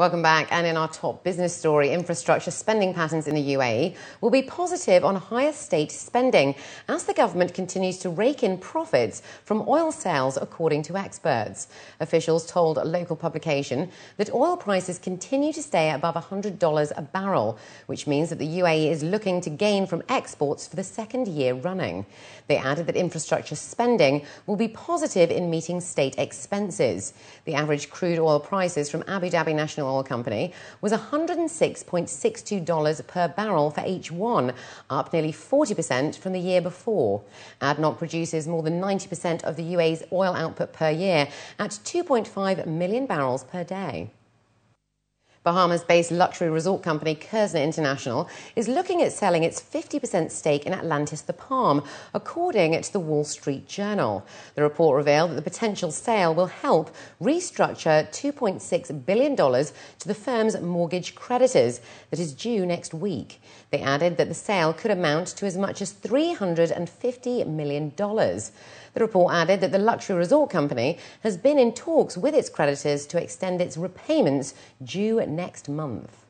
Welcome back. And in our top business story, infrastructure spending patterns in the UAE will be positive on higher state spending as the government continues to rake in profits from oil sales, according to experts. Officials told a local publication that oil prices continue to stay above $100 a barrel, which means that the UAE is looking to gain from exports for the second year running. They added that infrastructure spending will be positive in meeting state expenses. The average crude oil prices from Abu Dhabi National Oil Company was $106.62 per barrel for H1, up nearly 40% from the year before. ADNOC produces more than 90% of the UAE's oil output per year at 2.5 million barrels per day. Bahamas-based luxury resort company Kerzner International is looking at selling its 50% stake in Atlantis the Palm, according to the Wall Street Journal. The report revealed that the potential sale will help restructure $2.6 billion to the firm's mortgage creditors that is due next week. They added that the sale could amount to as much as $350 million. The report added that the luxury resort company has been in talks with its creditors to extend its repayments due next month.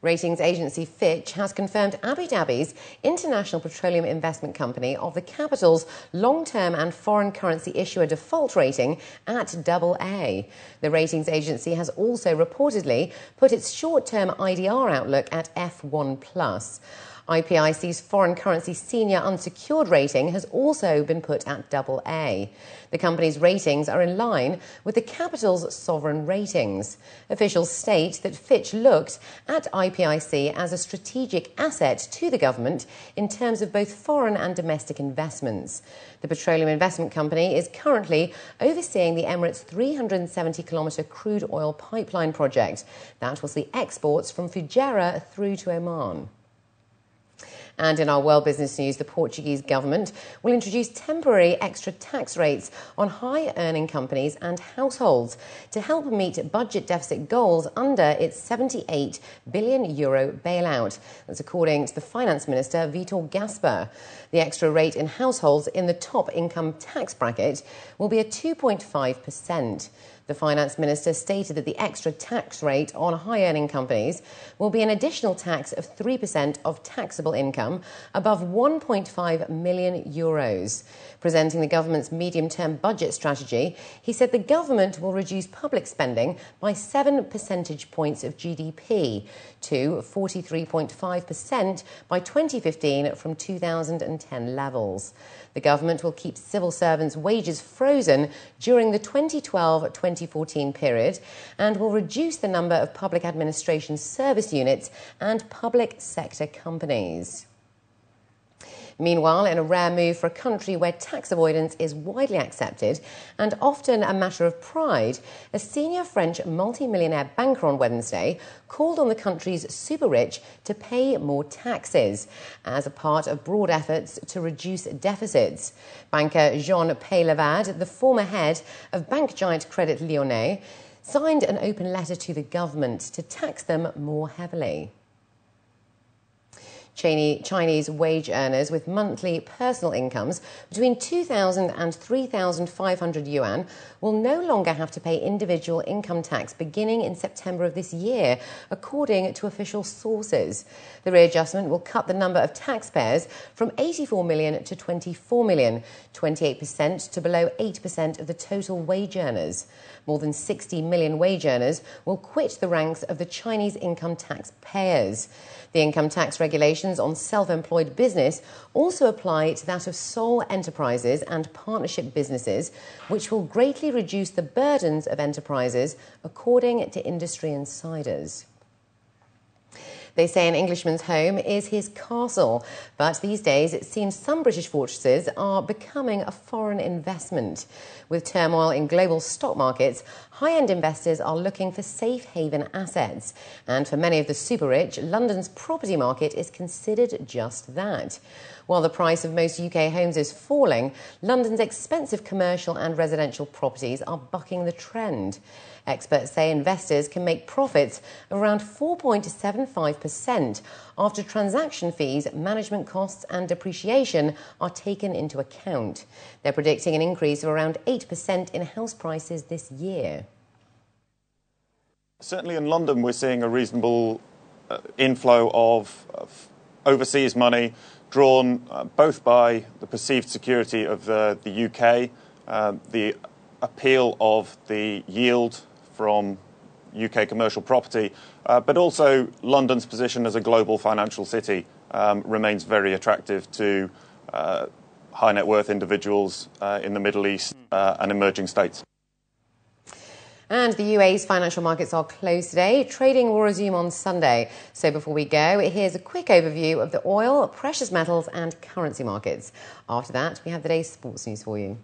Ratings agency Fitch has confirmed Abu Dhabi's International Petroleum Investment Company of the capital's long-term and foreign currency issuer default rating at AA. The ratings agency has also reportedly put its short-term IDR outlook at F1+. IPIC's foreign currency senior unsecured rating has also been put at AA. The company's ratings are in line with the capital's sovereign ratings. Officials state that Fitch looked at IPIC as a strategic asset to the government in terms of both foreign and domestic investments. The Petroleum Investment Company is currently overseeing the Emirates' 370-kilometre crude oil pipeline project that will see exports from Fujairah through to Oman. And in our world business news, the Portuguese government will introduce temporary extra tax rates on high-earning companies and households to help meet budget deficit goals under its €78 billion bailout. That's according to the Finance Minister, Vitor Gaspar. The extra rate in households in the top income tax bracket will be at 2.5%. The Finance Minister stated that the extra tax rate on high-earning companies will be an additional tax of 3% of taxable income above €1.5 million. Presenting the government's medium-term budget strategy, he said the government will reduce public spending by 7 percentage points of GDP to 43.5% by 2015 from 2010 levels. The government will keep civil servants' wages frozen during the 2012-2014 period and will reduce the number of public administration service units and public sector companies. Meanwhile, in a rare move for a country where tax avoidance is widely accepted and often a matter of pride, a senior French multimillionaire banker on Wednesday called on the country's super-rich to pay more taxes as a part of broad efforts to reduce deficits. Banker Jean Paylevad, the former head of bank giant Credit Lyonnais, signed an open letter to the government to tax them more heavily. Chinese wage earners with monthly personal incomes between 2,000 and 3,500 yuan will no longer have to pay individual income tax beginning in September of this year, according to official sources. The readjustment will cut the number of taxpayers from 84 million to 24 million, 28% to below 8% of the total wage earners. More than 60 million wage earners will quit the ranks of the Chinese income tax payers. The income tax regulations on self-employed business also apply to that of sole enterprises and partnership businesses, which will greatly reduce the burdens of enterprises, according to industry insiders. They say an Englishman's home is his castle, but these days it seems some British fortresses are becoming a foreign investment. With turmoil in global stock markets, high-end investors are looking for safe haven assets. And for many of the super-rich, London's property market is considered just that. While the price of most UK homes is falling, London's expensive commercial and residential properties are bucking the trend. Experts say investors can make profits of around 4.75% after transaction fees, management costs and depreciation are taken into account. They're predicting an increase of around 8% in house prices this year. Certainly in London, we're seeing a reasonable inflow of overseas money drawn both by the perceived security of the UK, the appeal of the yield from UK commercial property, but also London's position as a global financial city remains very attractive to high net worth individuals in the Middle East and emerging states. And the UAE's financial markets are closed today. Trading will resume on Sunday. So before we go, here's a quick overview of the oil, precious metals and currency markets. After that, we have the day's sports news for you.